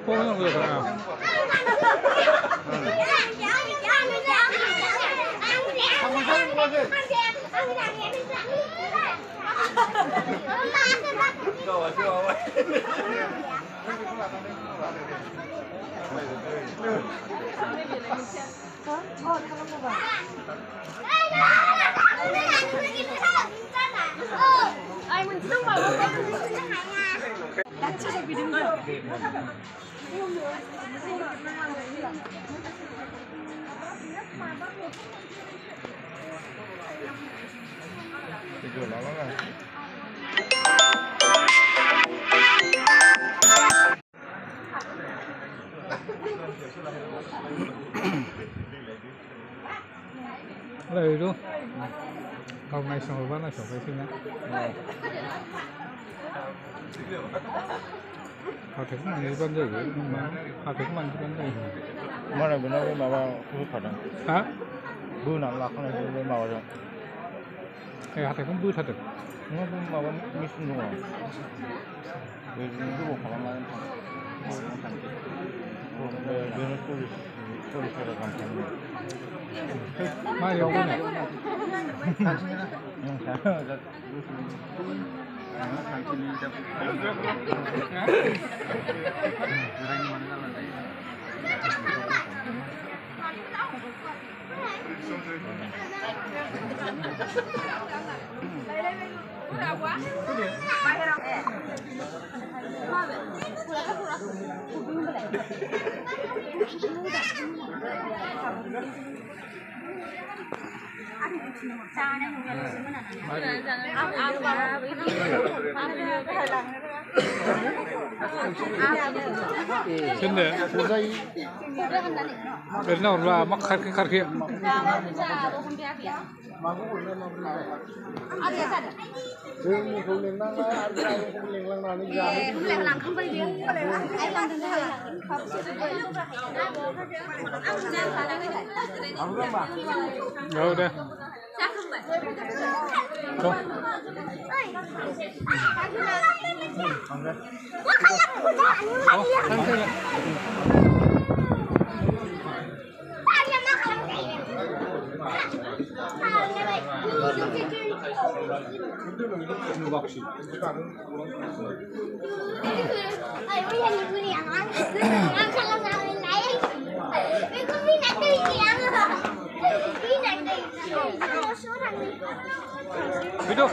Không được à? Lời luôn. Hôm nay xong rồi vẫn là chỗ vệ sinh á. Họ thấy mình đi bên dưới nhưng mà họ thấy mình bên đây. Mà này bên đó mà vào không thật đâu. Hả? Bữa nào là không này bên màu rồi. Thì họ thấy không bự thật được. Nó mà vẫn mi sinh rồi. Vì cái bộ phận là bên nó tôi phải làm cái này. Mai vô cái này. Trên đấy bên nào là mắc khát kia đâu đây không Video.